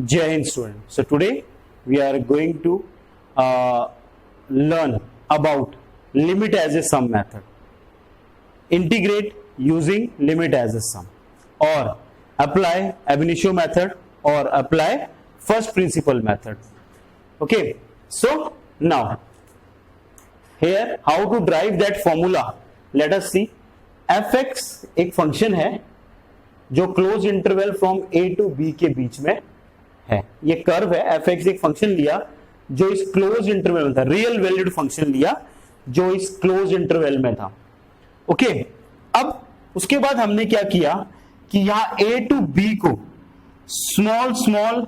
Jai Hind student. So today we are going to learn about limit as a sum method. Integrate using limit as a sum, or apply ab initio method, or apply first principle method. Okay, so now here how to derive that formula, let us see. fx एक function है जो close interval from a to b के बीच में है. ये curve है. fx एक function लिया जो इस क्लोज इंटरवल में था, रियल वैल्यूड फंक्शन लिया जो इस क्लोज इंटरवल में था. ओके, अब उसके बाद हमने क्या किया कि यहां a टू b को स्मॉल स्मॉल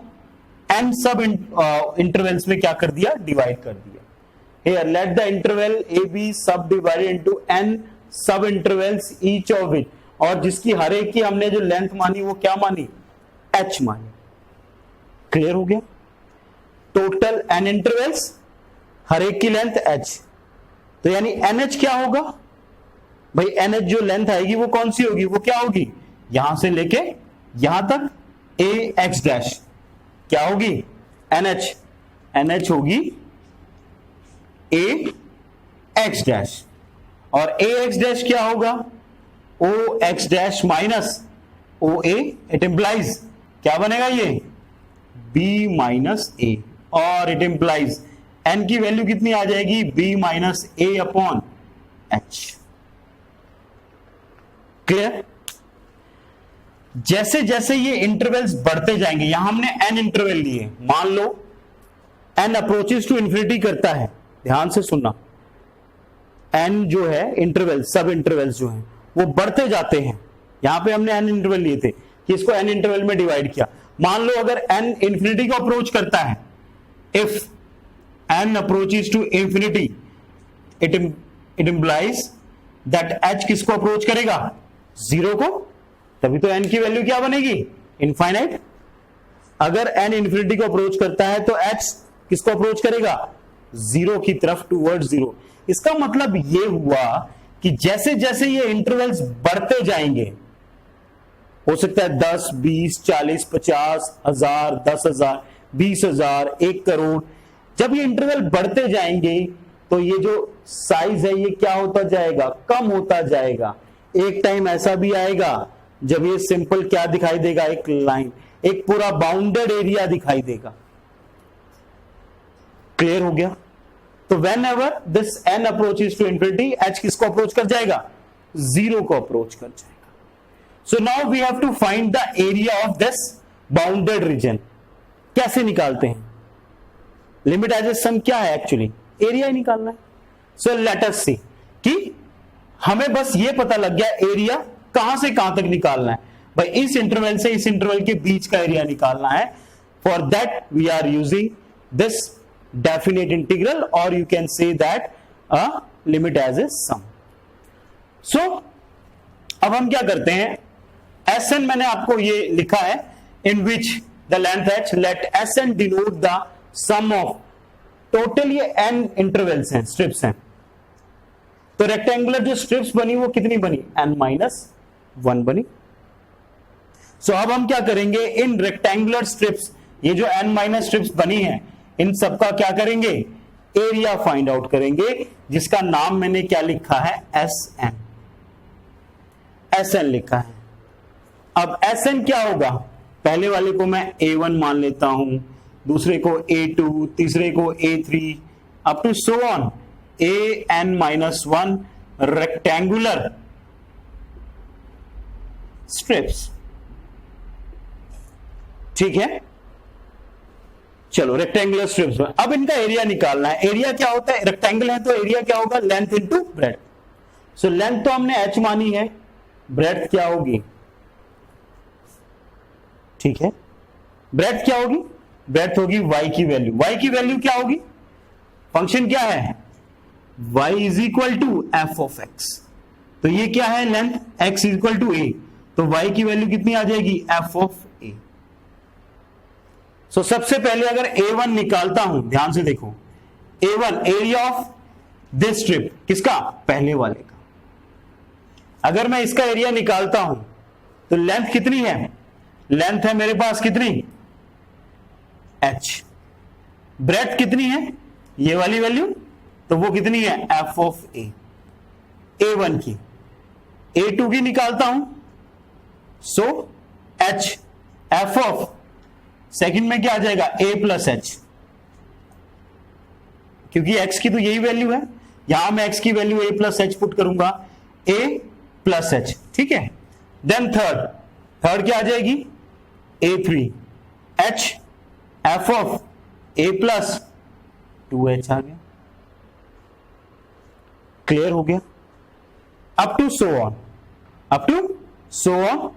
एन सब इंटरवल्स में क्या कर दिया, डिवाइड कर दिया. Here let the interval a be subdivided into n सब इंटरवल्स ईच ऑफ विच, और जिसकी हर एक की हमने जो लेंथ मानी वो क्या मानी, h मानी. क्लियर हो गया. टोटल n इंटरवल्स, हर एक की लेंथ h, तो यानी nh क्या होगा भाई, nh जो लेंथ आएगी वो कौन सी होगी, वो क्या होगी, यहां से लेके यहां तक ax डैश क्या होगी, nh होगी ax डैश, और ax डैश क्या होगा, ox dash minus oa. It implies क्या बनेगा ये, b माइनस a, और इट इंप्लाइज n की वैल्यू कितनी आ जाएगी, b minus a upon h. Clear. जैसे जैसे ये इंटरवल्स बढ़ते जाएंगे, यहां हमने n इंटरवल लिए, मान लो n अप्रोचेस टू इंफिनिटी करता है, ध्यान से सुनना, n जो है इंटरवल सब इंटरवल्स जो हैं वो बढ़ते जाते हैं. यहां पे हमने n इंटरवल लिए थे कि इसको n इंटरवल में डिवाइड किया. मान लो अगर n इंफिनिटी को अप्रोच करता है, if n approaches to infinity, it implies that h किसको अप्रोच करेगा, जीरो को, तभी तो n की वैल्यू क्या बनेगी, इनफाइनाइट. अगर n इंफिनिटी को अप्रोच करता है तो h किसको अप्रोच करेगा, जीरो की तरफ, टूवर्ड जीरो. इसका मतलब यह हुआ कि जैसे जैसे ये इंटरवल्स बढ़ते जाएंगे, हो सकता है 10, 20, 40, 50, 1000, 10,000, 20,000, 1 करोड़, जब ये इंटरवल बढ़ते जाएंगे तो ये जो साइज है ये क्या होता जाएगा, कम होता जाएगा. एक टाइम ऐसा भी आएगा जब ये सिंपल क्या दिखाई देगा, एक लाइन, एक पूरा बाउंडेड एरिया दिखाई देगा. क्लियर हो गया. तो whenever this n approaches to infinity, h किसको अप्रोच कर जाएगा, जीरो को अप्रोच कर जाएगा. So now we have to find the area of this bounded region. कैसे निकालते हैं, लिमिट एज ए सम क्या है, एक्चुअली एरिया ही निकालना है. सो लेट अस सी कि हमें बस ये पता लग गया एरिया कहां से कहां तक निकालना है. भाई इस इंटरवल से इस इंटरवल के बीच का एरिया निकालना है. For that we are using this definite integral, or you can say that a limit as a sum. So अब हम क्या करते हैं, Sn मैंने आपको ये लिखा है, in which the length h, let Sn denote the sum of total ये n intervals हैं, strips हैं. तो रेक्टेंगुलर जो स्ट्रिप्स बनी वो कितनी बनी, n-1 बनी. सो अब हम क्या करेंगे, इन रेक्टेंगुलर स्ट्रिप्स, ये जो n- स्ट्रिप्स बनी हैं, इन सबका क्या करेंगे, एरिया फाइंड आउट करेंगे, जिसका नाम मैंने क्या लिखा है, Sn लिखा है. अब Sn क्या होगा, पहले वाले को मैं a1 मान लेता हूं, दूसरे को a2, तीसरे को a3, up to so on an-1 rectangular strips. ठीक है, चलो रेक्टेंगुलर स्ट्रिप्स में अब इनका एरिया निकालना है. एरिया क्या होता है, रेक्टेंगल है तो एरिया क्या होगा, length into breadth. So length तो हमने h मानी है, ब्रेड्थ क्या होगी, ठीक है, ब्रेड्थ क्या होगी, ब्रेड्थ होगी y की वैल्यू. y की वैल्यू क्या होगी, फंक्शन क्या है, y is equal to F of x. तो ये क्या है, length, x is equal to a, तो y की वैल्यू कितनी आ जाएगी, एफ ऑफ a. सो सबसे पहले अगर a1 निकालता हूं, ध्यान से देखो, a1 area of this strip, किसका, पहले वाले का. अगर मैं इसका एरिया निकालता हूं तो लेंथ कितनी है, लेंथ है मेरे पास कितनी एच। ब्रेथ कितनी है, ये वाली वैल्यू, तो वो कितनी है एफ ऑफ ए, A1 की, A2 की निकालता हूं, so H F of second में क्या आ जाएगा A प्लस एच, क्योंकि x की तो यही वैल्यू है, यहां मैं x की value A plus H put करूंगा, A प्लस एच, ठीक है। देन थर्ड क्या आ जाएगी A3 H F of A plus 2H आ गया, क्लियर हो गया। Up to so on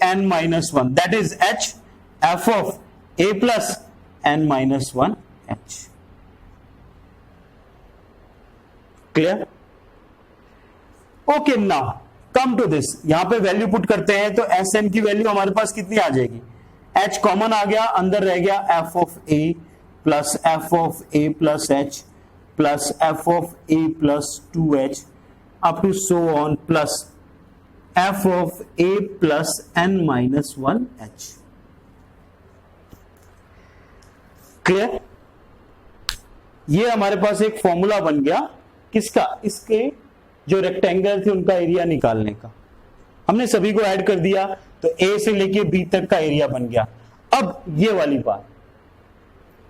an minus 1 that is H f of A plus n minus 1 H, clear. Okay, now come to this, यहां पे value put करते हैं तो S N की वैल्यू हमारे पास कितनी आ जाएगी, H कॉमन आ गया, अंदर रह गया f of A plus f of A plus H plus f of A plus 2H up to so on plus f of A plus n minus 1 H, clear. ये हमारे पास एक फॉर्मूला बन गया किसका, इसके जो रेक्टेंगल थे उनका एरिया निकालने का। हमने सभी को ऐड कर दिया तो A से लेके B तक का एरिया बन गया। अब ये वाली बात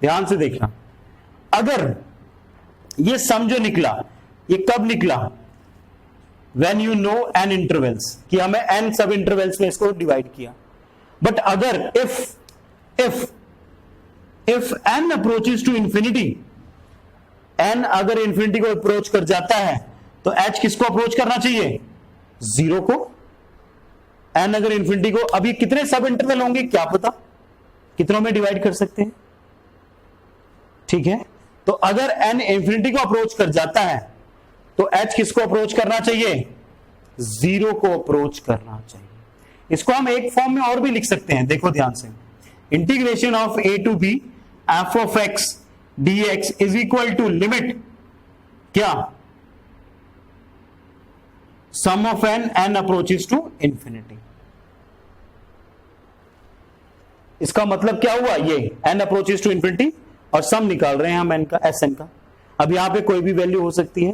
ध्यान से देखना, अगर ये सम जो निकला ये कब निकला, when you know n intervals, कि हमें n सब इंटरवल्स में इसको डिवाइड किया। बट अगर if n approaches to infinity, n अगर इंफिनिटी को अप्रोच कर जाता है तो h किसको अप्रोच करना चाहिए, 0 को। n अगर इंफिनिटी को, अभी कितने सब इंटरवल होंगे क्या पता, कितनों में डिवाइड कर सकते हैं, ठीक है। तो अगर n इंफिनिटी को अप्रोच कर जाता है तो h किसको अप्रोच करना चाहिए, 0 को अप्रोच करना चाहिए। इसको हम एक फॉर्म में और भी लिख सकते हैं, देखो ध्यान से, integration of a to b f of x dx is equal to limit क्या, sum of n approaches to infinity. इसका मतलब क्या हुआ, ये n अप्रोचेस टू इंफिनिटी और सम निकाल रहे हैं हम n का, Sn का। अब यहां पे कोई भी वैल्यू हो सकती है,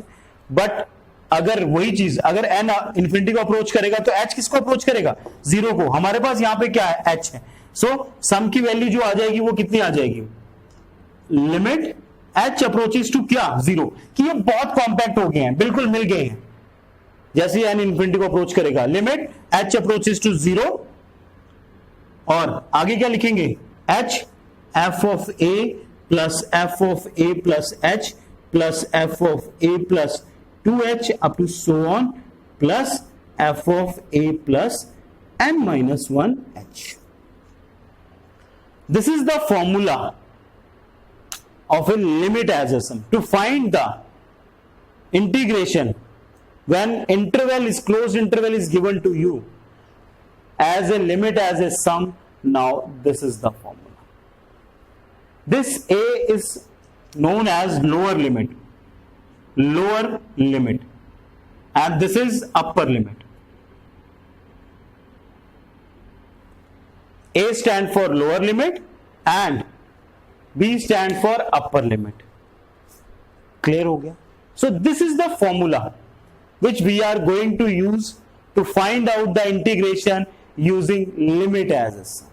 बट अगर वही चीज अगर n इंफिनिटी को अप्रोच करेगा तो h किसको अप्रोच करेगा, 0 को। हमारे पास यहां पे क्या है, h है। सो सम की वैल्यू जो आ जाएगी वो कितनी आ जाएगी, लिमिट h अप्रोचेस टू क्या, 0। कि ये बहुत कॉम्पैक्ट हो गए हैं, बिल्कुल मिल गए हैं। जैसे n इंफिनिटी को अप्रोच करेगा, लिमिट h अप्रोचेस टू 0, और आगे क्या लिखेंगे, h f of a plus f of a plus h plus f of a plus 2h up to so on plus f of a plus n minus 1 h. This is the formula of a limit as a sum. To find the integration when interval is closed interval is given to you as a limit as a sum, now this is the formula. This a is known as lower limit, and this is upper limit. A stand for lower limit and B stand for upper limit. Clear हो गया? So this is the formula which we are going to use to find out the integration using limit as a sum.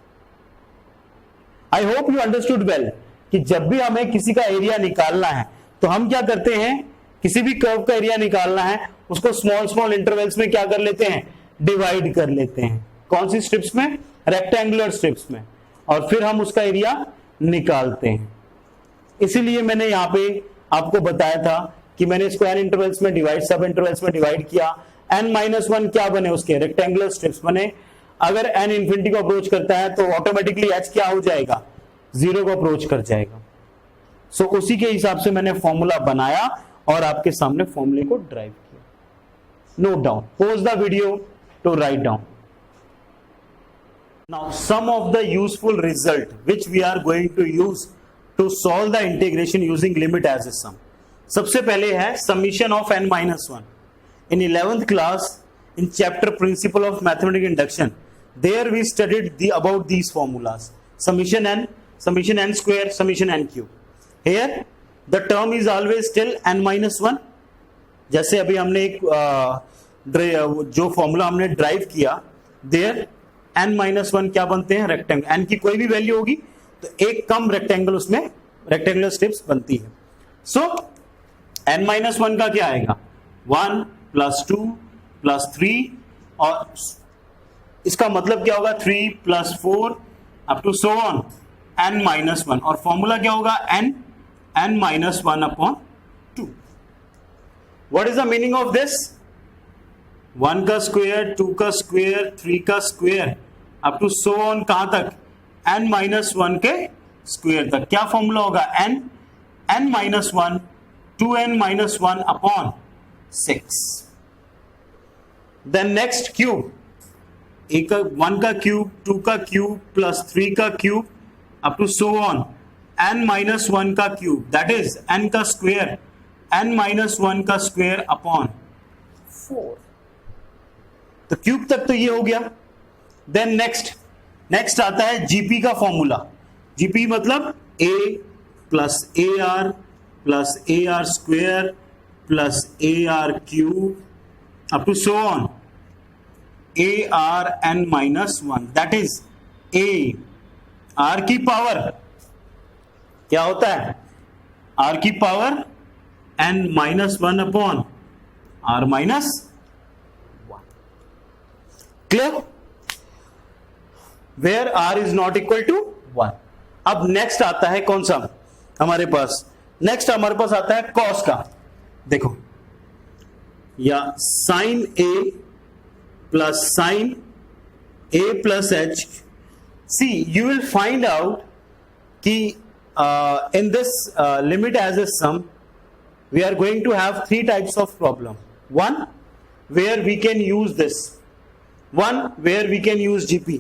I hope you understood well कि जब भी हमें किसी का area निकालना है तो हम क्या करते हैं, किसी भी कर्व का एरिया निकालना है उसको स्मॉल स्मॉल इंटरवल्स में क्या कर लेते हैं, डिवाइड कर लेते हैं। कौन सी स्ट्रिप्स में, रेक्टेंगुलर स्ट्रिप्स में, और फिर हम उसका एरिया निकालते हैं। इसीलिए मैंने यहां पे आपको बताया था कि मैंने इसको n इंटरवल्स में डिवाइड, सब इंटरवल्स में डिवाइड किया, n-1 क्या बने उसके, रेक्टेंगुलर स्ट्रिप्स बने। अगर n इंफिनिटी को अप्रोच करता है तो ऑटोमेटिकली h क्या हो जाएगा, 0 को अप्रोच कर जाएगा। सो उसी के हिसाब से मैंने फॉर्मूला बनाया और आपके सामने फॉर्मूले को ड्राइव किया। Note down, pause the video to write down. Now some of the useful result which we are going to use to solve the integration using limit as a sum. सबसे पहले है summation of n-1। In 11th class in chapter principle of mathematical induction, there we studied the about these formulas, summation n, summation n square, summation n cube. Here the term is always still n minus 1. जैसे अभी हमने एक जो formula हमने drive किया, there n minus 1 क्या बनते हैं, रेक्टेंगल. n की कोई भी वैल्यू होगी तो एक कम रेक्टेंगल उसमें रेक्टेंगुलर स्ट्रिप्स बनती है. सो n माइनस 1 का क्या आएगा, 1 प्लस 2 प्लस 3, और इसका मतलब क्या होगा 3 plus 4 up to so on n minus 1, और फॉर्मूला क्या होगा n minus 1 upon 2. What is the meaning of this, 1 का स्क्वायर, 2 का स्क्वायर, 3 का square up to so on कहां तक, n माइनस 1 के स्क्वायर तक. क्या फॉर्मूला होगा, n minus 1 2n minus 1 upon 6. Then next cube, 1 का क्यूब, 2 का क्यूब प्लस 3 का cube up to so on n minus 1 का क्यूब, दैट इज n का स्क्वायर, n माइनस 1 का स्क्वायर अपॉन 4. तो क्यूब तक तो ये हो गया. देन नेक्स्ट आता है जीपी का फॉर्मूला. जीपी मतलब a plus A R plus A R square plus A R cube up to so on A R N minus 1, that is A are की पावर क्या होता है, आर की power N minus 1 upon R minus 1. Clear, where R is not equal to 1. अब next आता है कौन सा हमारे पास, नेक्स्ट हमारे पास आता है कॉस का. देखो, या sine A plus sine A plus H. See you will find out कि in this limit as a sum we are going to have 3 types of problem. One where we can use this, one where we can use GP,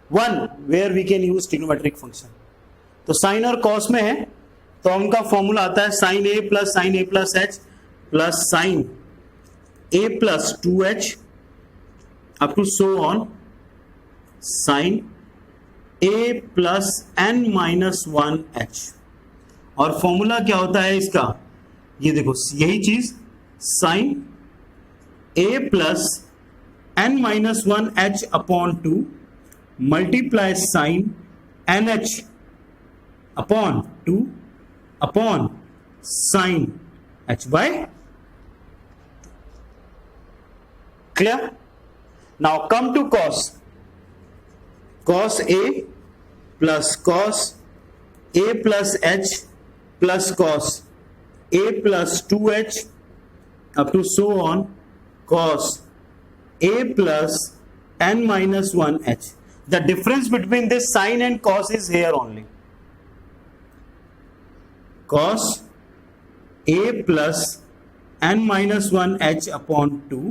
one where we can use trigonometric function. तो sine और cos में है तो उनका formula आता है sine A plus H plus sine A plus 2h up to so on sine a plus N minus 1h. और formula क्या होता है इसका, ये देखो यही चीज sine a plus N minus 1h upon 2 multiply sine n h upon 2 upon sine h by. Clear. Now come to cos. cos a plus cos a plus h plus cos a plus 2h up to so on cos a plus n minus 1h. The difference between this sin and cos is here only. Cos a plus n minus 1h upon 2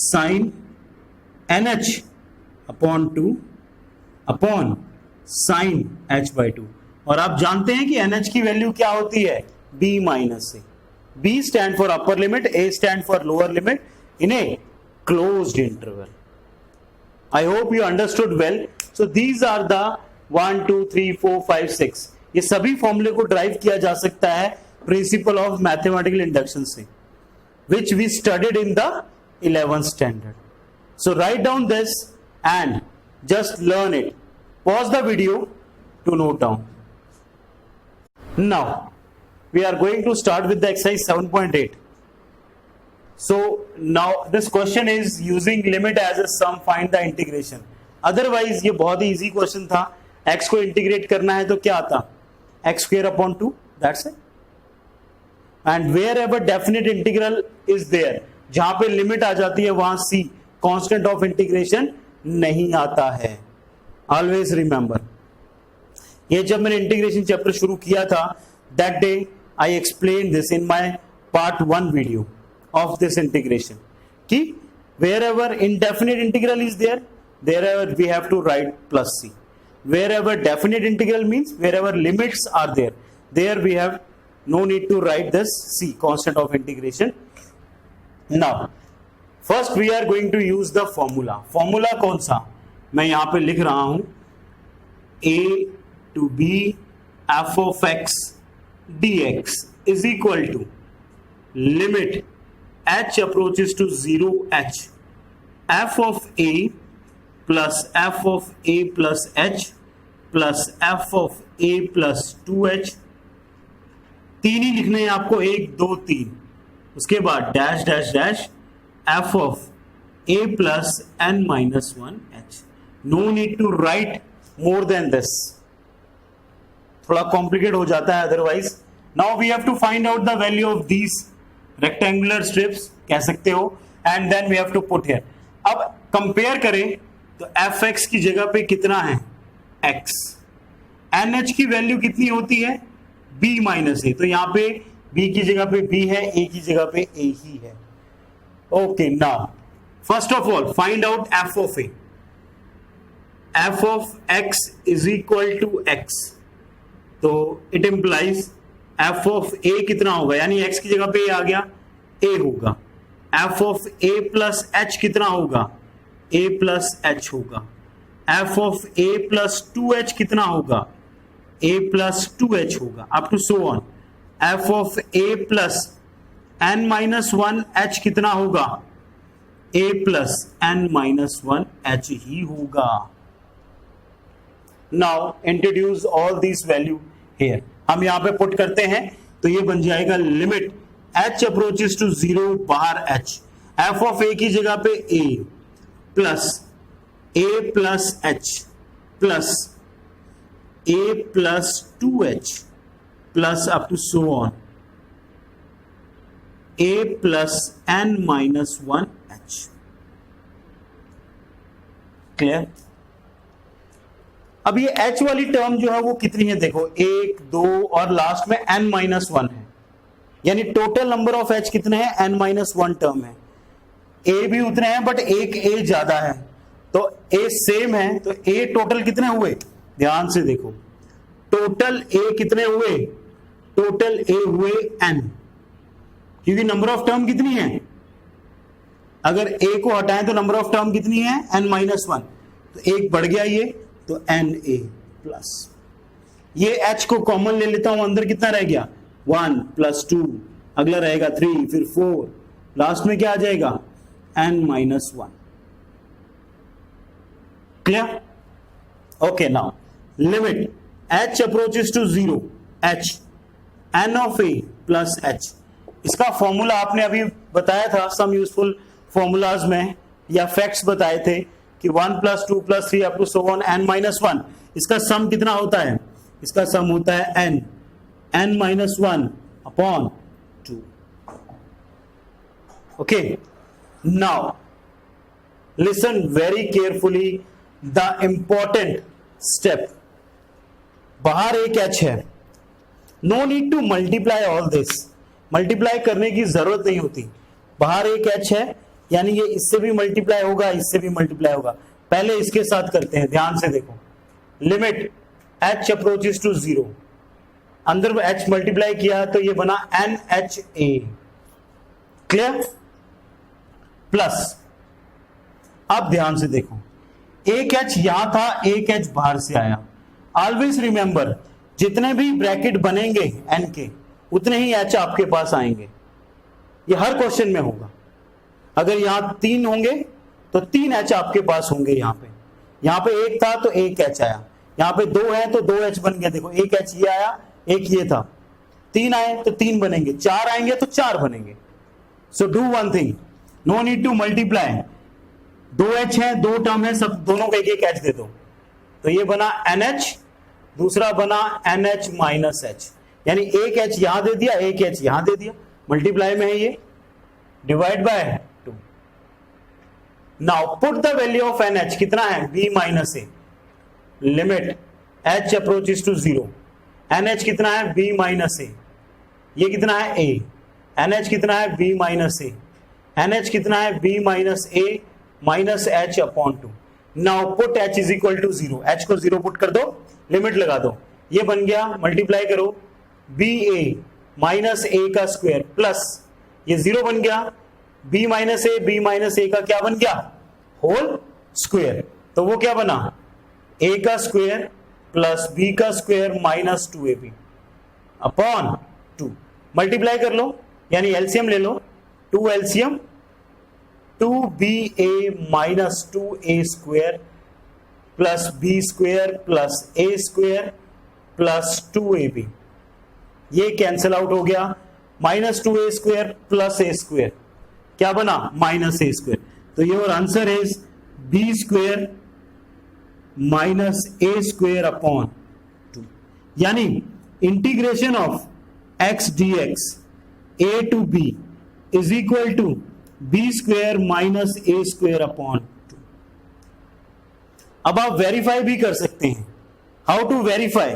sin nh upon 2 upon sine h by 2. और आप जानते हैं कि NH की value क्या होती है, b minus a. b stand for upper limit, a stand for lower limit in a closed interval. I hope you understood well. So these are the 1 2 3 4 5 6. ये सभी फॉर्मूले को ड्राइव किया जा सकता है प्रिंसिपल ऑफ मैथमेटिकल इंडक्शन से, which we studied in the 11th standard. So write down this and just learn it. Pause the video to note down. Now we are going to start with the exercise 7.8. So now this question is using limit as a sum, find the integration. Otherwise ये बहुत ही easy question था. x को integrate करना है तो क्या आता, x square upon 2, that's it. And wherever definite integral is there, जहां पे limit आ जाती है वहां c constant of integration नहीं आता है. ऑलवेज रिमेंबर, ये जब मैंने इंटीग्रेशन चैप्टर शुरू किया था that day I explain this in my part 1 video of this integration कि wherever indefinite integral is there, there ever we have to write plus c. Wherever definite integral means wherever limits are there, there we have no need to write this c constant of integration. Now first we are going to use the formula. Formula कौन सा, मैं यहां पे लिख रहा हूं a to be f of x dx is equal to limit h approaches to 0 h f of a plus f of a plus h plus f of a plus 2h, तीन ही लिखने हैं आपको, 1 2 3, उसके बाद dash dash dash f of a plus n minus 1h. No need to write more than this. थोड़ा complicate हो जाता है otherwise. Now we have to find out the value of these rectangular strips, कह सकते हो, and then we have to put here. अब compare करें तो fx की जगह पे कितना है x, nh की वैल्यू कितनी होती है b माइनस a, तो यहां पे b की जगह पे b है, a की जगह पे a ही है. Okay, now first of all find out f of a. f of x is equal to x, तो it implies f of a कितना होगा, यानी x की जगह पे a आ गया, a होगा. f of a plus h कितना होगा, a plus h होगा. f of a plus 2h कितना होगा, a plus 2h होगा, up to so on. f of a plus n minus 1 h कितना होगा, a plus n minus 1 h ही होगा. Now introduce all these value here. हम यहां पे पुट करते हैं तो ये बन जाएगा लिमिट h अप्रोचेस टू 0 बाहर h, f ऑफ a की जगह पे a plus a plus h plus a plus 2h plus up to so on a plus n minus 1h. Clear? अब ये h वाली टर्म जो है वो कितनी है, देखो 1 2 और लास्ट में n माइनस 1 है, यानी टोटल नंबर ऑफ h कितने हैं, n माइनस 1 टर्म है. a भी उतने हैं बट एक a ज्यादा है, तो a सेम है, तो a टोटल कितने हुए, ध्यान से देखो, टोटल a कितने हुए, टोटल a हुए n, क्योंकि नंबर ऑफ टर्म कितनी है, अगर a को हटाएं तो नंबर ऑफ टर्म कितनी है, n माइनस 1, तो एक बढ़ गया ये, तो na प्लस ये h को कॉमन ले लेता हूं, अंदर कितना रह गया, 1 प्लस 2, अगला रहेगा 3, फिर 4, लास्ट में क्या आ जाएगा, n minus 1. Clear? Okay, now limit h approaches to 0 h n of a plus h. इसका फॉर्मूला आपने अभी बताया था, सम यूजफुल फॉर्मूलाज में या फैक्ट्स बताए थे कि 1 plus 2 plus 3 up to so on n minus 1. इसका सम कितना होता है, इसका सम होता है n minus 1 upon 2. Okay, now listen very carefully the important step. बाहर एक h है, no need to multiply all this, multiply करने की जरूरत नहीं होती. बाहर एक h है, यानी ये इससे भी मल्टीप्लाई होगा, इससे भी मल्टीप्लाई होगा. पहले इसके साथ करते हैं, ध्यान से देखो, लिमिट h अप्रोचेस टू 0, अंदर h मल्टीप्लाई किया तो ये बना NHA. क्लियर? प्लस अब ध्यान से देखो, एक h यहां था, एक h बाहर से आया. ऑलवेज रिमेंबर, जितने भी ब्रैकेट बनेंगे n के, उतने ही h आपके पास आएंगे. ये हर क्वेश्चन में होगा. अगर यहां 3 होंगे तो 3 h आपके पास होंगे. यहां पे 1 था तो 1 h आया, यहां पे 2 है तो 2 h बन गया. देखो 1 h ये आया, 1 ये था, 3 आए तो 3 बनेंगे, 4 आएंगे तो 4 बनेंगे. So do one thing, no need to multiply. 2 h है, 2 टर्म है, सब दोनों को 1 h दे दो, तो ये बना NH, दूसरा बना NH माइनस h, यानी 1 h यहां दे दिया, 1 h यहां दे दिया, मल्टीप्लाई में है ये, divide by 2. Now put the value of NH, कितना है, b minus a, limit h approaches to 0, NH कितना है, b माइनस a, ये कितना है a, NH कितना है, b माइनस a, NH कितना है, b minus a minus h upon 2. Now put h is equal to 0, h को 0 पुट कर दो, लिमिट लगा दो, ये बन गया, मल्टीप्लाई करो, ba माइनस a का स्क्वायर प्लस ये 0 बन गया, b माइनस a का क्या बन गया, होल स्क्वायर, तो वो क्या बना, a का स्क्वायर प्लस बी का square minus 2ab upon 2। Multiply कर लो यानी एलसीएम ले लो, 2 LCM 2ba minus 2a square plus b square plus a square plus 2ab, ये कैंसिल आउट हो गया। Minus 2a square plus a square क्या बना माइनस a स्क्वायर, तो your answer is b square minus a square upon 2। यानी integration of x dx a to b is equal to b square minus a square upon 2। अब आप verify भी कर सकते हैं। How to verify?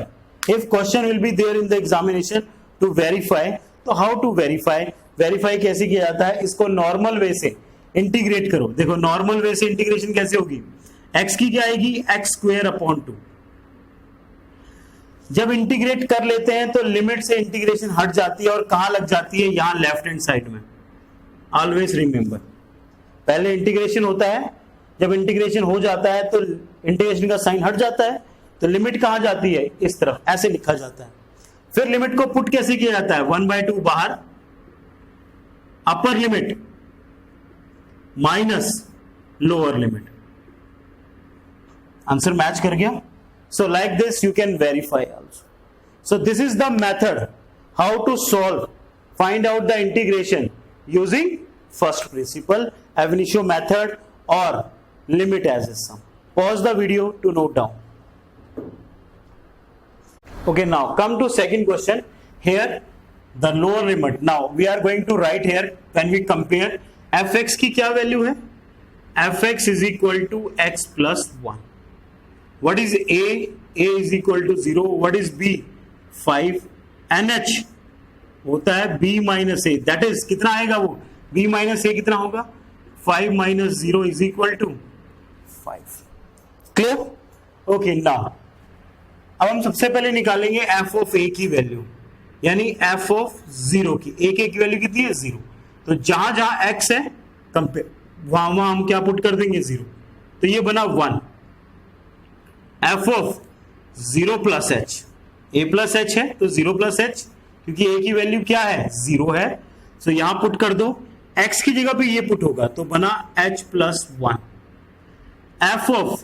If question will be there in the examination to verify, तो how to verify? Verify कैसे किया जाता है? इसको नॉर्मल वे से इंटीग्रेट करो। देखो नॉर्मल वे से इंटीग्रेशन कैसे होगी, x की क्या आएगी x स्क्वायर अपॉन 2। जब इंटीग्रेट कर लेते हैं तो लिमिट से इंटीग्रेशन हट जाती है और कहां लग जाती है, यहां लेफ्ट हैंड साइड में। ऑलवेज रिमेंबर, पहले इंटीग्रेशन होता है, जब इंटीग्रेशन हो जाता है तो इंटीग्रेशन का साइन हट जाता है, तो लिमिट कहां जाती है इस तरफ, ऐसे लिखा जाता है। फिर लिमिट को पुट कैसे किया जाता है, 1/2 बाहर, upper limit minus lower limit. Answer match कर गया? So like this you can verify also. So this is the method how to solve, find out the integration using first principle, ab initio method or limit as a sum. Pause the video to note down. Okay, now come to second question. Here the lower limit. Now we are going to write here when we compare fx की क्या value है, fx is equal to x plus 1. What is a? A is equal to 0. What is b? 5. nh होता है b minus a, that is कितना आएगा वो, b minus a कितना होगा, 5 minus 0 is equal to 5. Clear? Okay, now अब हम सबसे पहले निकालेंगे f of a की वैल्यू, यानी f of 0 की। a की वैल्यू कितनी है 0, तो जहां जहां x है कंपेयर वहां वहां हम क्या पुट कर देंगे 0, तो ये बना 1। f of 0 plus h, a plus h है तो 0 प्लस h, क्योंकि a की वैल्यू क्या है 0 है, तो यहां पुट कर दो, x की जगह पे ये पुट होगा तो बना h plus 1। f of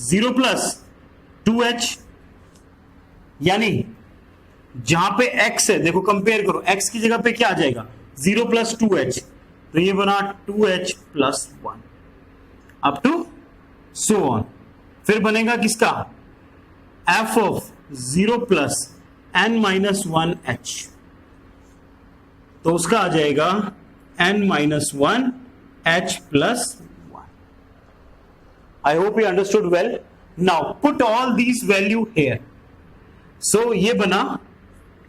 0 plus 2h, यानी जहां पे x है, देखो कंपेयर करो, x की जगह पे क्या आ जाएगा 0 प्लस 2h, तो ये बना 2h plus 1 up to so on. फिर बनेगा किसका, f of 0 plus n minus 1h, तो उसका आ जाएगा n minus 1h plus 1। I hope you understood well. Now put all these value here, so ये बना,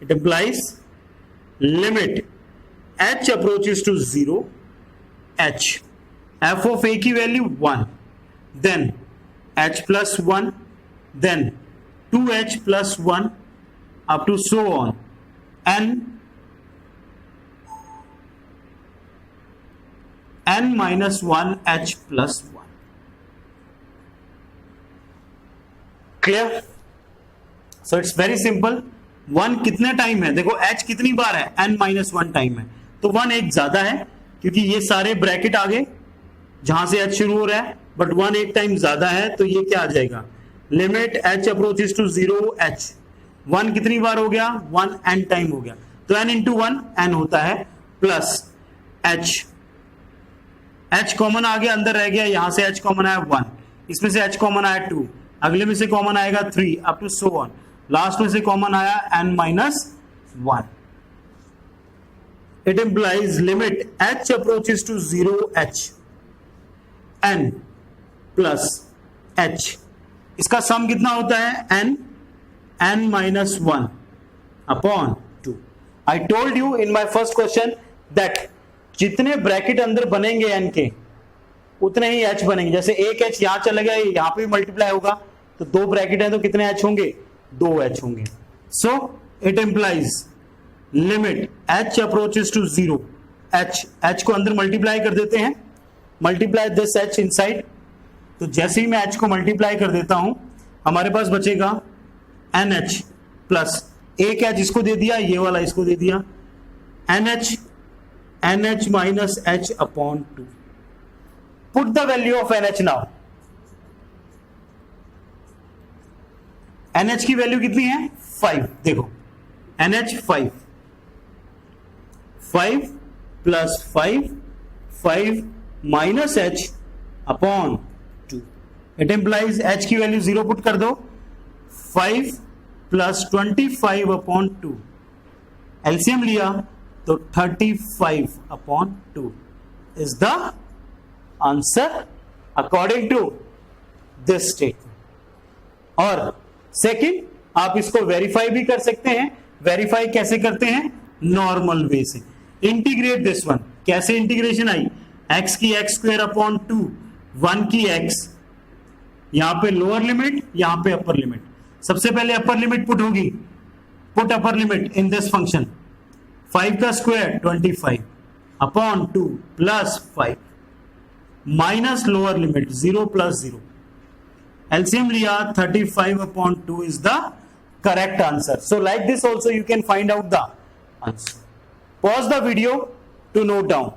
it implies limit h approaches to 0, h f of a की value 1, then h plus 1, then 2h plus 1 up to so on, n minus 1 h plus 1. Clear? So it's very simple. 1 कितने time है, देखो h कितनी बार है, n minus 1 time है, तो 1 एक ज्यादा है क्योंकि ये सारे ब्रैकेट आगे जहां से h शुरू हो रहा है, बट 1 एक टाइम ज्यादा है, तो ये क्या आ जाएगा, limit h approaches to 0 h। 1 कितनी बार हो गया, 1 n टाइम हो गया, तो n इंटू 1 n होता है, प्लस h कॉमन आ गया, अंदर रह गया, यहां से h कॉमन आया 1, इसमें से h कॉमन आया 2, अगले में से कॉमन आएगा 3 up to so on, last में से कॉमन आया n minus 1। It implies limit h approaches to 0 h n plus h, इसका सम कितना होता है n minus 1 upon 2। I told you in my first question that जितने bracket अंदर बनेंगे n के उतने ही h बनेंगे। जैसे एक h यहां चला गया, यहां पे भी मल्टीप्लाई होगा, तो 2 ब्रैकेट हैं तो कितने h होंगे, 2 h होंगे। So it implies limit h approaches to 0 h को अंदर मल्टीप्लाई कर देते हैं, मल्टीप्लाई दिस h इनसाइड, तो जैसे ही मैं h को मल्टीप्लाई कर देता हूं हमारे पास बचेगा NH प्लस एक एच इसको दे दिया, ये वाला इसको दे दिया, NH minus H upon 2. Put the value of NH now. NH की वैल्यू कितनी है? 5. देखो NH 5 plus 5 minus H upon 2. It implies H की वैल्यू 0 पुट कर दो. 5 प्लस 25 अपॉन 2. एलसीएम लिया तो 35 upon 2 is the answer according to this statement. और सेकंड, आप इसको वेरीफाई भी कर सकते हैं. वेरीफाई कैसे करते हैं? नॉर्मल वे से. Integrate this one. कैसे इंटीग्रेशन आई? x की x स्क्वायर अपॉन 2, 1 की x, यहां पे लोअर लिमिट, यहां पे अपर लिमिट. सबसे पहले अपर लिमिट पुट होगी. Put upper limit in this function. 5 का square 25 upon 2 plus 5 minus lower limit 0 plus 0. LCM लिया 35 upon 2 is the correct answer. So like this also you can find out the answer. Pause the video to note down.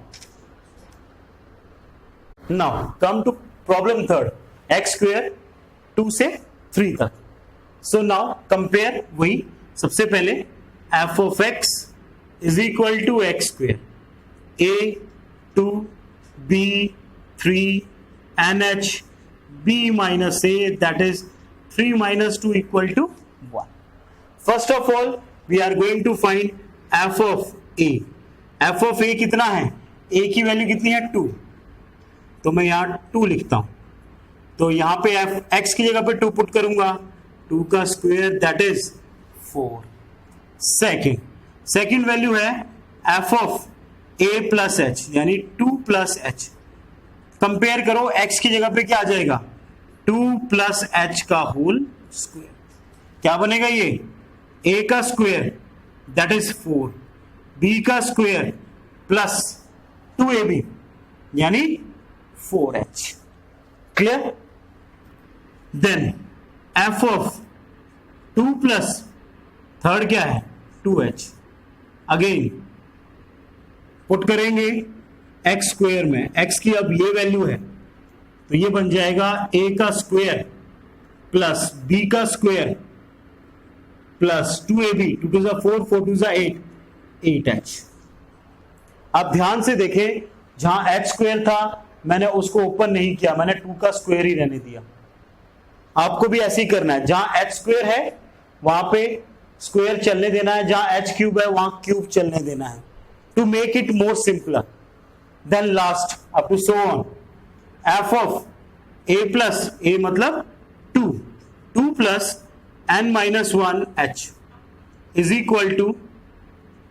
Now come to problem third. X square 2 से 3 तक. So now compare. वही सबसे पहले f of x is equal to x square. A 2 B 3 NH b minus a, that is 3 minus 2 equal to 1. First of all we are going to find f of a. f of a कितना है? a की value कितनी है? 2. तो मैं यहां 2 लिखता हूं. तो यहां पे x की जगह पे 2 पुट करूंगा. 2 का square that is 4. Second value है f of a plus h, यानी 2 प्लस h. कंपेयर करो, x की जगह पे क्या आ जाएगा? 2 प्लस h का होल स्क्वायर. क्या बनेगा ये? a का स्क्वायर दैट इज 4, b का स्क्वायर प्लस 2ab यानी 4h. Clear? Then f of 2 plus third क्या है? 2h. अगेन पुट करेंगे x स्क्वायर में. x की अब ये वैल्यू है तो ये बन जाएगा a का स्क्वायर प्लस b का square plus 2ab. 2 to 4, 4 to 8h. अब ध्यान से देखें, जहां h स्क्वायर था मैंने उसको ओपन नहीं किया, मैंने 2 का स्क्वायर ही रहने दिया. आपको भी ऐसे ही करना है. जहां h स्क्वायर है वहां पे स्क्वायर चलने देना है, जहां h क्यूब है वहां क्यूब चलने देना है, to make it more simpler. Then last up to so on. f of a plus a मतलब 2 plus n minus 1 h is equal to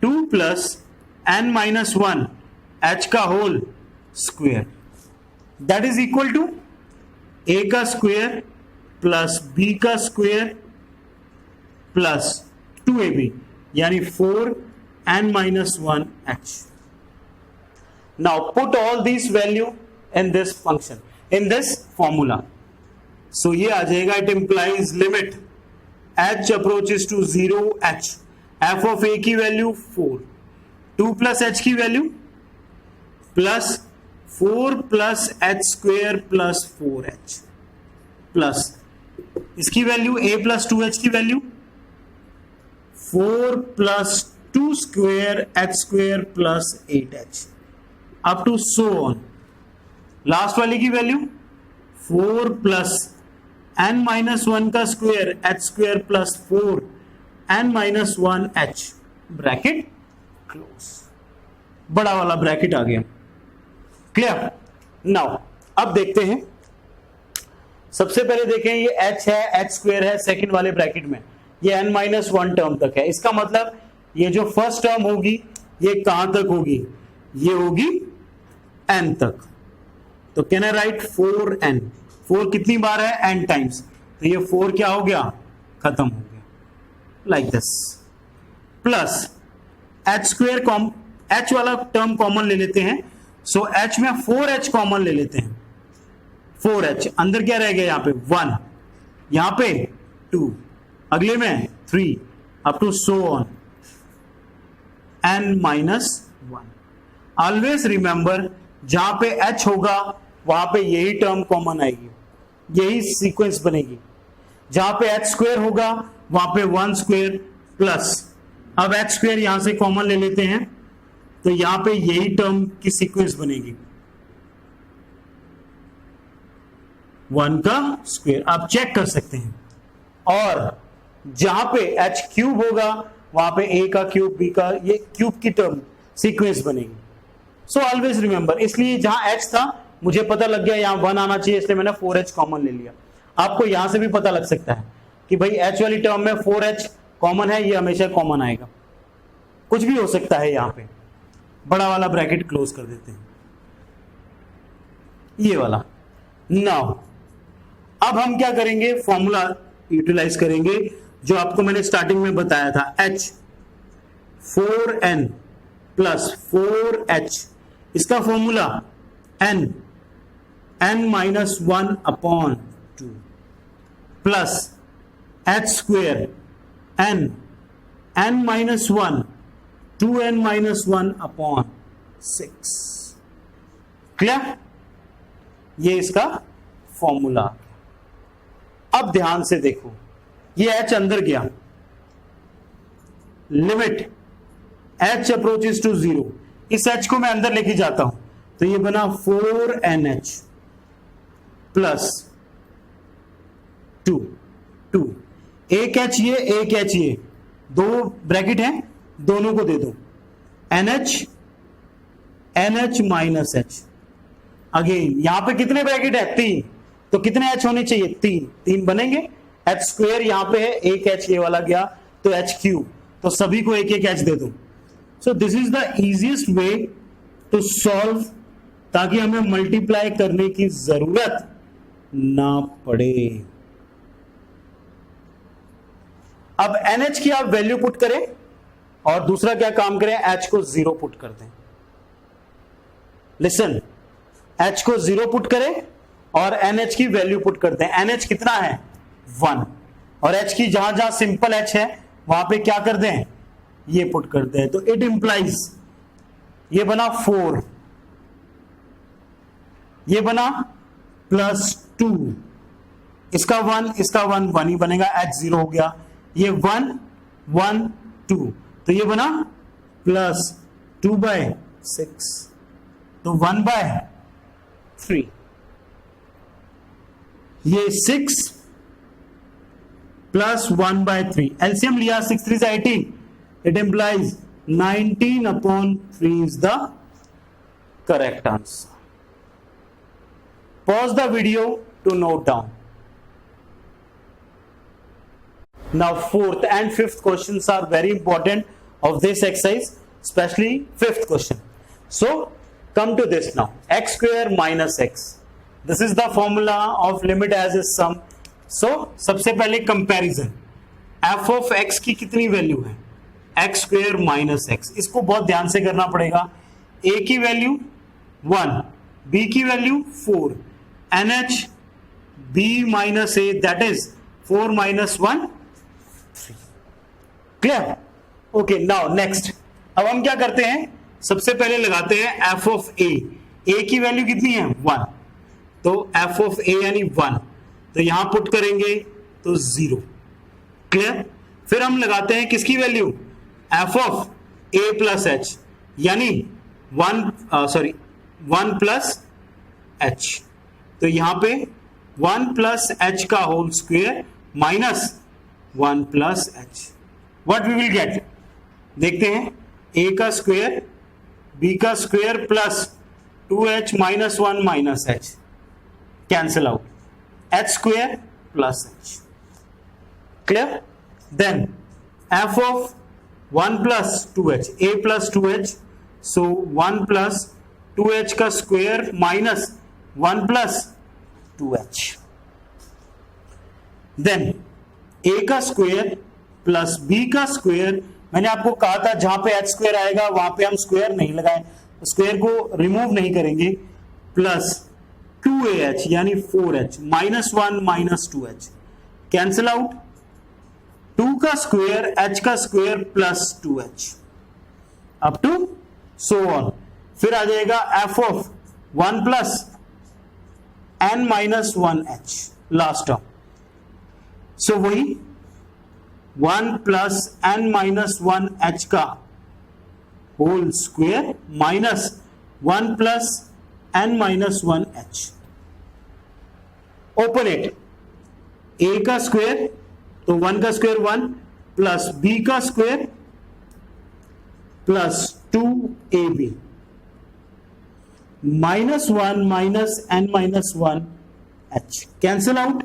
2 plus n minus 1 h का whole square. That is equal to a का square plus b का square plus 2ab यानी 4 n minus 1 h. Now put all these value in this function, in this formula. So ये आ जाएगा, it implies limit h approaches to 0 h. f of a की value 4, 2 plus h की value plus 4 plus h square plus 4h plus इसकी value a plus 2h की value 4 plus 2 square h square plus 8h up to so on. Last वाले की value 4 plus n minus 1 का square h square plus 4 n minus 1 h. Bracket close. बड़ा वाला bracket आ गया. Clear? Now अब देखते हैं. सबसे पहले देखें, ये h है, h स्क्वायर है सेकंड वाले ब्रैकेट में, ये n माइनस 1 टर्म तक है. इसका मतलब ये जो फर्स्ट टर्म होगी ये कहां तक होगी? ये होगी n तक. तो कैन आई राइट 4n. 4 कितनी बार है? n times. तो ये 4 क्या हो गया? खत्म हो गया. Like this. Plus h square h वाला टर्म कॉमन ले लेते हैं. सो h में 4h कॉमन ले लेते हैं. 4h अंदर क्या रह गया? यहां पे 1, यहां पे 2. अगले में 3 up to so on n-1। Always remember जहां पे h होगा वहां पे यही टर्म कॉमन आएगी, यही सीक्वेंस बनेगी। जहां पे h स्क्वायर होगा वहां पे 1 स्क्वायर प्लस, अब h स्क्वायर यहां से कॉमन ले लेते हैं तो यहां पे यही टर्म की सीक्वेंस बनेगी 1 का स्क्वायर, आप चेक कर सकते हैं। और जहां पे h क्यूब होगा वहां पे a का क्यूब, b का, ये क्यूब की टर्म सीक्वेंस बनेगी। सो ऑलवेज रिमेंबर, इसलिए जहां h था मुझे पता लग गया यहां 1 आना चाहिए, इसलिए मैंने 4h कॉमन ले लिया। आपको यहां से भी पता लग सकता है कि भाई h वाली टर्म में 4h कॉमन है, ये हमेशा कॉमन आएगा। कुछ भी हो सकता है, यहां पे बड़ा वाला ब्रैकेट क्लोज कर देते हैं, ये वाला। नाउ अब हम क्या करेंगे, फॉर्मूला यूटिलाइज करेंगे जो आपको मैंने स्टार्टिंग में बताया था, h 4n प्लस 4h, इसका formula n-1 upon 2 plus h square n-1 2n-1 upon 6। Clear? ये इसका फॉर्मूला। अब ध्यान से देखो, ये h अंदर गया, लिमिट h अप्रोचेस टू 0, इस h को मैं अंदर लेके जाता हूं तो ये बना 4nh प्लस 2 एक h ये, एक h ये, दो ब्रैकेट हैं, दोनों को दे दो, NH माइनस h। अगेन यहां पे कितने ब्रैकेट है, 3, तो कितने h होने चाहिए, 3 बनेंगे। h स्क्वेयर यहां पे है, एक h ये वाला गया तो h क्यूब, तो सभी को एक h दे दो। So this is the easiest way to solve, ताकि हमें मल्टीप्लाई करने की जरूरत ना पड़े। अब NH की आप वैल्यू पुट करें और दूसरा क्या काम करें, H को 0 पुट कर दें। लिसन, H को 0 पुट करें और NH की वैल्यू पुट कर दें। NH कितना है, 1, और H की जहां जहां सिंपल H है वहां पे क्या कर दें, ये पुट कर दें। तो इट इंप्लाइज, ये बना 4, ये बना प्लस 2, इसका 1 ही बनेगा, H 0 हो गया, ये 1 1 2, तो ये बना प्लस 2/6, तो 1/3, ये 6 प्लस 1/3, एलसीएम लिया 6 3 18, it implies 19/3 is the correct answer. Pause the video to note down. Now fourth and fifth questions are very important of this exercise, especially fifth question. So come to this now, x square minus x. This is the formula of limit as a sum. So सबसे पहले comparison, f of x की कितनी value है, x square minus x, इसको बहुत ध्यान से करना पड़ेगा। a की वैल्यू 1, b की value 4, NH b minus a, that is 4 minus 1 3। Clear? Okay, now next, अब हम क्या करते हैं, सबसे पहले लगाते हैं f of a। a की वैल्यू कितनी है, 1, तो f of a यानी 1, तो यहां पुट करेंगे तो 0। क्लियर? फिर हम लगाते हैं किसकी value, f of a plus h, यानी 1 प्लस h, तो यहां पे 1 प्लस h का whole square minus 1 plus h, what we will get, देखते हैं, a का स्क्वायर, b का square plus 2h minus 1 minus h, cancel out, h square plus h। Clear? Then f of 1 plus 2h, a plus 2h, so 1 plus 2h का square minus 1 plus 2h, then a का square plus b का square. मैंने आपको कहा था जहां पे h square आएगा वहां पे हम स्क्वायर नहीं लगाएं, स्क्वायर को रिमूव नहीं करेंगे, प्लस 2ah यानी 4h minus 1 minus 2h, cancel out, 2 का स्क्वायर h का square plus 2h up to so on. फिर आ जाएगा f of 1 plus n minus 1h last term. So वही 1 प्लस n माइनस 1h का whole square minus 1 plus n minus 1h। Open it, a का square तो 1 का square 1 plus b का square plus 2ab minus 1 minus n minus 1h cancel out.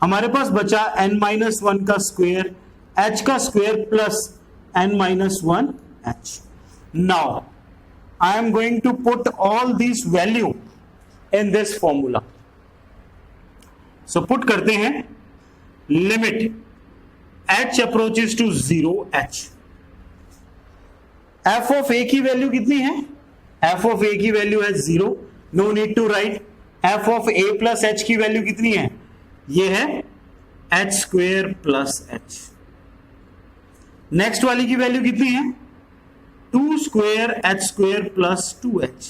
हमारे पास बचा n minus 1 का स्क्वायर h का square plus n minus 1h। Now I am going to put all these value in this formula. So put करते हैं limit h approaches to 0h। f of a की value कितनी है? f of a की value है 0, no need to write। f of a plus h की value कितनी है? ये है h square plus h। Next वाली की वैल्यू कितनी है? 2 square h square plus 2h।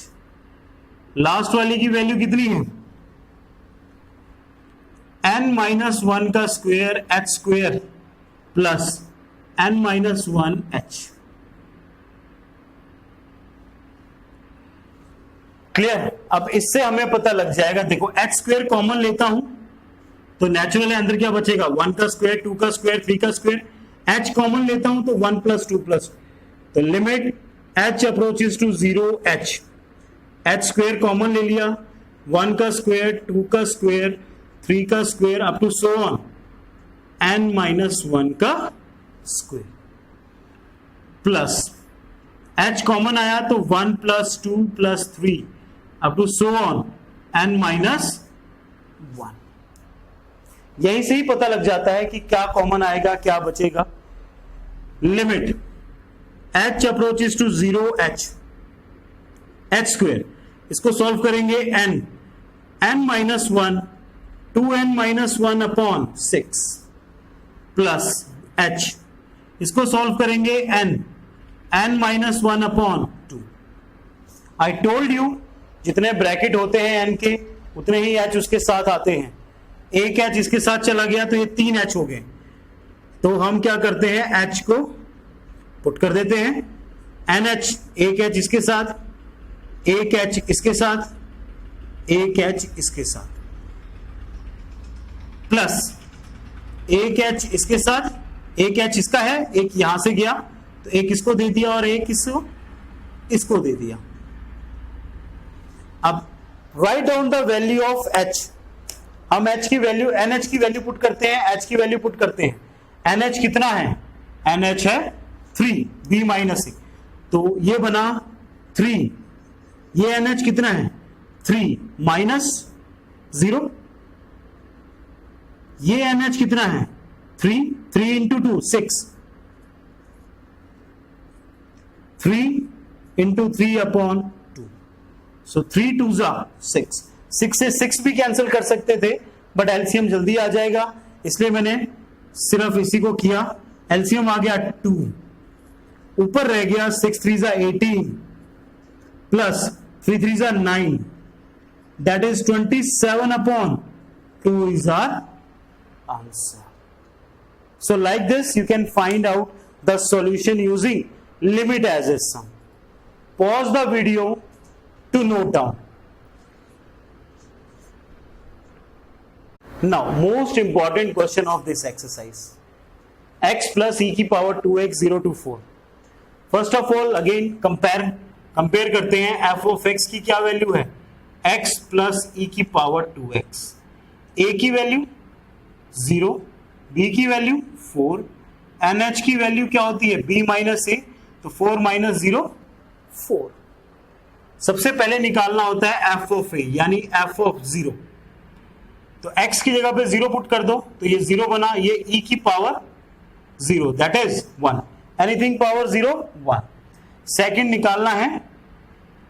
Last वाली की वैल्यू कितनी है? n माइनस 1 का square h square plus n minus 1h। Clear? अब इससे हमें पता लग जाएगा, देखो h स्क्वायर कॉमन लेता हूं तो नेचुरली अंदर क्या बचेगा? 1 का स्क्वायर, 2 का स्क्वायर, 3 का स्क्वायर। h कॉमन लेता हूं तो 1 प्लस 2 प्लस, तो limit h approaches to 0h। h square common ले लिया, 1 का स्क्वायर, 2 का स्क्वायर, 3 का square up to so on n minus 1 का स्क्वायर प्लस h कॉमन आया तो 1 plus 2 plus 3 up to so on n minus 1। यहीं से ही पता लग जाता है कि क्या कॉमन आएगा, क्या बचेगा। Limit h approaches to 0h, h square, इसको सॉल्व करेंगे n minus 1 2n minus 1 upon 6 plus h, इसको सॉल्व करेंगे n minus 1 upon 2। I told you जितने ब्रैकेट होते हैं n के उतने ही h उसके साथ आते हैं। एक h इसके साथ चला गया तो ये 3 h हो गए, तो हम क्या करते हैं h को पुट कर देते हैं NH, एक h इसके साथ, एक h इसके साथ, एक h इसके साथ, प्लस एक h इसके साथ, एक h इसका है, एक यहां से गया तो एक इसको दे दिया और एक इसको दे दिया। अब write down the value of h। हम h की वैल्यू, NH की वैल्यू पुट करते हैं, h की वैल्यू पुट करते हैं। NH कितना है? NH है 3, b माइनस ए, तो ये बना 3। ये NH कितना है? 3 माइनस 0। ये NH कितना है? 3 इंटू 2 6, 3 इंटू 3 अपॉन 2, सो 3 2 जा 6। 6 से 6 भी कैंसिल कर सकते थे बट एलसीएम जल्दी आ जाएगा, इसलिए मैंने सिर्फ इसी को किया। एलसीएम आ गया 2, ऊपर रह गया 6 3 जा 18 प्लस 3 3 जा 9, that is 27 upon 2 is our answer. So like this you can find out the solution using limit as a sum. Pause the video to note down. Now most important question of this exercise, x plus e की power 2x 0 to 4। First of all again compare करते हैं f of x की क्या value है? x plus e की power 2x। a की value 0, b की value 4, NH की वैल्यू क्या होती है? b माइनस ए, तो 4 माइनस 0 4। सबसे पहले निकालना होता है f ऑफ a यानी f ऑफ 0, तो x की जगह पे 0 पुट कर दो तो ये 0 बना, ये e की power 0 that is 1, anything power 0 1। Second निकालना है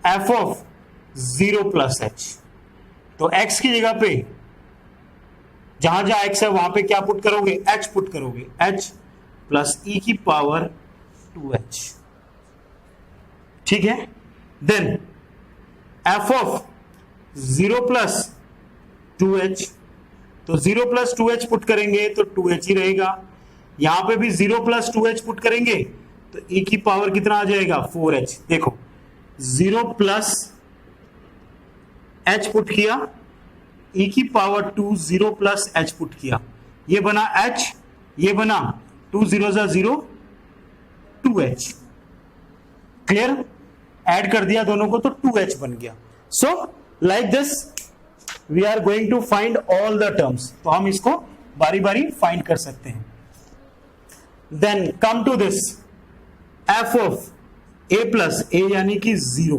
f ऑफ 0 प्लस h, तो x की जगह पे जहां जहां x है वहां पे क्या पुट करोगे, h पुट करोगे, h प्लस e की पावर 2h, ठीक है। Then f of 0 plus 2h, तो 0 प्लस 2h पुट करेंगे तो 2h ही रहेगा। यहां पे भी 0 प्लस 2h पुट करेंगे तो e की पावर कितना आ जाएगा, 4h। देखो 0 प्लस h पुट किया, e की पावर 2, 0 प्लस h पुट किया, ये बना h, ये बना 2 0 0, 2h। क्लियर, ऐड कर दिया दोनों को तो 2h बन गया। So like this we are going to find all the terms, तो हम इसको बारी बारी फाइंड कर सकते हैं। Then come to this f of a plus a यानी कि 0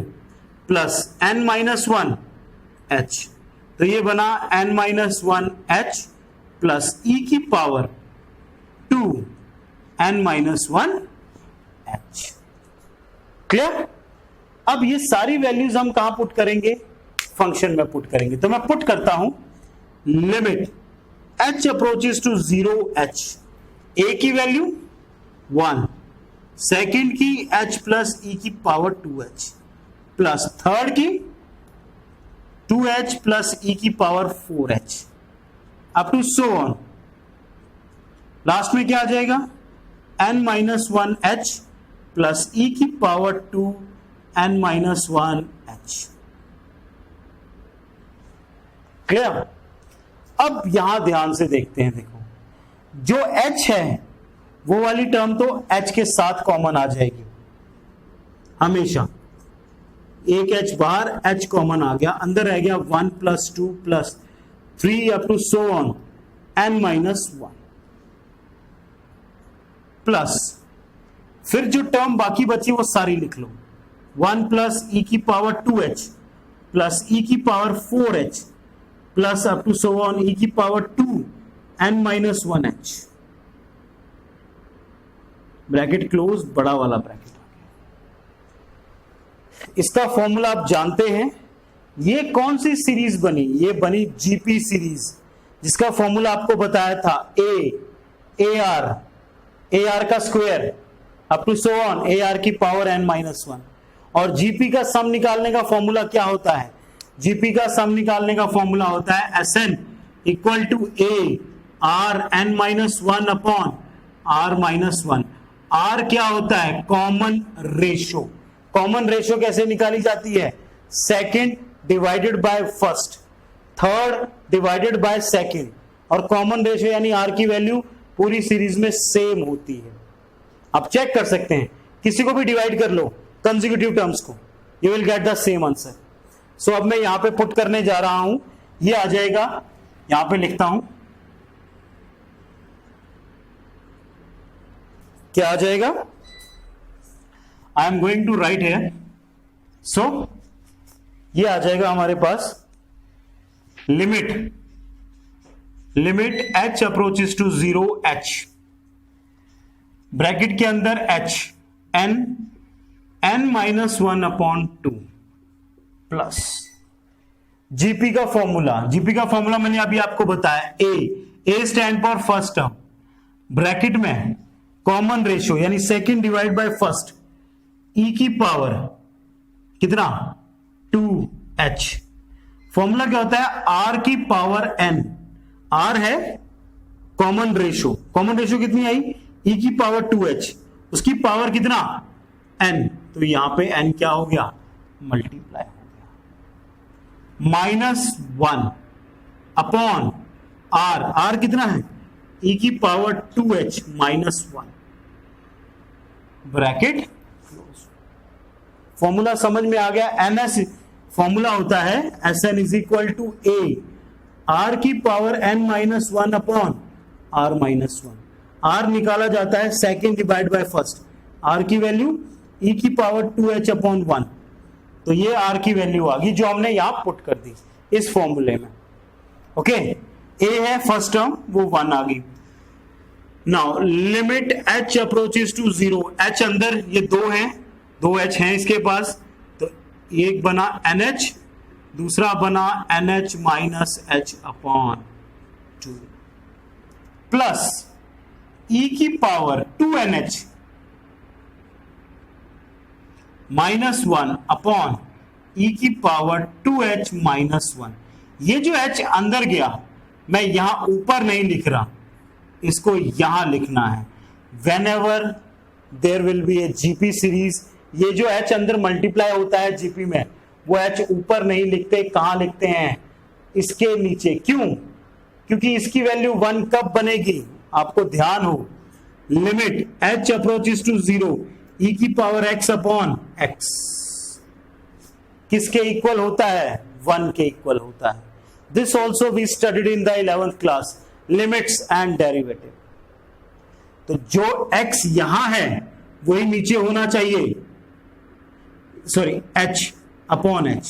प्लस n माइनस 1 h, तो ये बना n minus 1 h plus e की power 2 n minus 1 h। Clear, अब ये सारी वैल्यूज हम कहां पुट करेंगे, फंक्शन में पुट करेंगे। तो मैं पुट करता हूं limit h approaches to 0 h, a की वैल्यू 1, सेकेंड की h प्लस e की पावर 2h, प्लस थर्ड की 2h प्लस e की power 4h, up to so on. Last में क्या आ जाएगा, n minus 1 h plus e की power 2 n minus 1 h। Clear, अब यहां ध्यान से देखते हैं, देखो जो h है वो वाली टर्म तो h के साथ कॉमन आ जाएगी हमेशा, एक h बाहर, h कॉमन आ गया, अंदर रह गया 1 plus 2 plus 3 up to so on n minus 1, plus फिर जो टर्म बाकी बची वो सारी लिख लो, 1 प्लस e की पावर 2h प्लस e की power 4h plus up to so on e की power 2 n minus 1h, bracket close, बड़ा वाला ब्रैकेट आ गया। इसका फॉर्मूला आप जानते हैं, ये कौन सी सीरीज बनी, ये बनी जीपी सीरीज, जिसका फॉर्मूला आपको बताया था ए आर का square up to so on A R की पावर n माइनस 1। और जीपी का सम निकालने का फॉर्मूला क्या होता है, जीपी का सम निकालने का फॉर्मूला होता है S n equal to a r n minus 1 upon r minus 1। r क्या होता है, कॉमन रेशो। कॉमन रेशो कैसे निकाली जाती है, second divided by first, third divided by second, और कॉमन रेशो यानी r की वैल्यू पूरी सीरीज में सेम होती है। आप चेक कर सकते हैं, किसी को भी डिवाइड कर लो कंसेक्यूटिव टर्म्स को, you will get the same answer. So अब मैं यहां पे पुट करने जा रहा हूं, ये आ जाएगा, यहां पे लिखता हूं, क्या आ जाएगा, I am going to write here. So ये आ जाएगा हमारे पास limit h approaches to 0 h, bracket के अंदर h n minus 1 upon 2 plus GP का फॉर्मूला मैंने अभी आपको बताया, A stand for first term, bracket में कॉमन रेशियो यानी second divide by first, e की पावर कितना 2h। फॉर्मूला क्या होता है, r की पावर n, r है कॉमन रेशियो कितनी आई, e की पावर 2h, उसकी पावर कितना n, तो यहां पे n क्या हो गया, मल्टीप्लाई हो गया, -1 अपॉन r कितना है, e की power 2h -1, bracket close. Formula समझ में आ गया, ns फॉर्मूला होता है Sn is equal to a r की power n -1 upon r -1, r निकाला जाता है second divide by first, r की वैल्यू e की पावर 2h अपॉन 1, तो ये r की वैल्यू आ गई जो हमने यहां पुट कर दी इस फॉर्मूले में। ओके, a है फर्स्ट टर्म, वो 1 आ गई। Now limit h approaches to 0, h अंदर ये 2 हैं, 2h हैं इसके पास, तो एक बना NH, दूसरा बना NH minus H upon 2। Plus e की पावर 2nh -1 अपॉन ई की पावर 2h -1। ये जो h अंदर गया, मैं यहां ऊपर नहीं लिख रहा, इसको यहां लिखना है। When ever there will be A GP series, ये जो h अंदर मल्टीप्लाई होता है जीपी में, वो h ऊपर नहीं लिखते, कहां लिखते हैं? इसके नीचे। क्यों? क्योंकि इसकी वैल्यू 1 कब बनेगी? आपको ध्यान हो, limit h approaches to 0 e की पावर x अपॉन x किसके इक्वल होता है? 1 के इक्वल होता है। This also we studied in the 11th class, limits and derivative. तो जो x यहां है वही नीचे होना चाहिए, सॉरी h अपॉन h,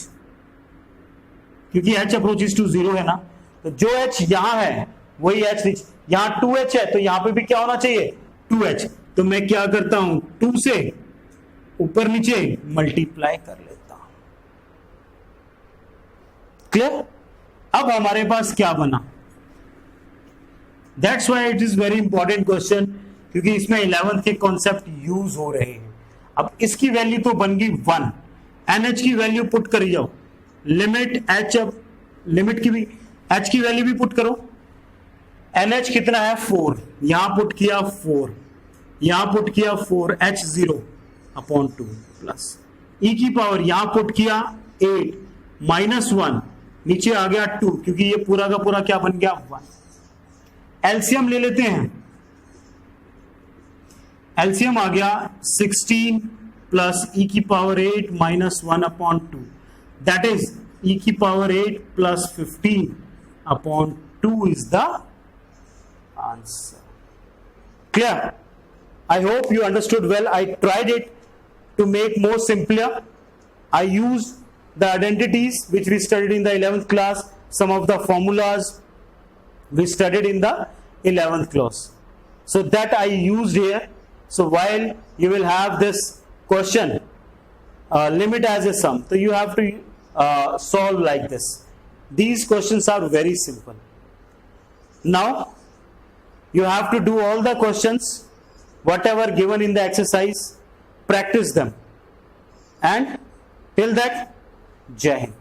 क्योंकि h अप्रोचेस टू 0 है ना। तो जो h यहां है वही h नीचे, यहां 2h है तो यहां पे भी क्या होना चाहिए? 2h। तो मैं क्या करता हूं, 2 से ऊपर नीचे मल्टीप्लाई कर लेता हूं। क्लियर? अब हमारे पास क्या बना? That's why it is very important question, क्योंकि इसमें 11th के कॉन्सेप्ट यूज हो रहे हैं। अब इसकी वैल्यू तो बन गई 1, NH की वैल्यू पुट करी जाओ, लिमिट h, अब लिमिट की भी h की वैल्यू भी पुट करो। NH कितना है? 4, यहां पुट किया 4, यहां पुट किया 4, h 0 अपॉन 2 प्लस e की पावर यहां पुट किया 8 -1, नीचे आ गया 2, क्योंकि ये पूरा का पूरा क्या बन गया? 1। एलसीएम ले लेते हैं, एलसीएम आ गया 16 प्लस e की power 8 -1 upon 2, that is e की power 8 plus 15 upon 2 is the answer. Clear? I hope you understood well. I tried it to make more simpler. I used the identities which we studied in the 11th class, some of the formulas we studied in the 11th class. So that I used here. So while you will have this question, limit as a sum, so you have to solve like this. These questions are very simple. Now you have to do all the questions whatever given in the exercise, practice them, and till that, Jai Hind.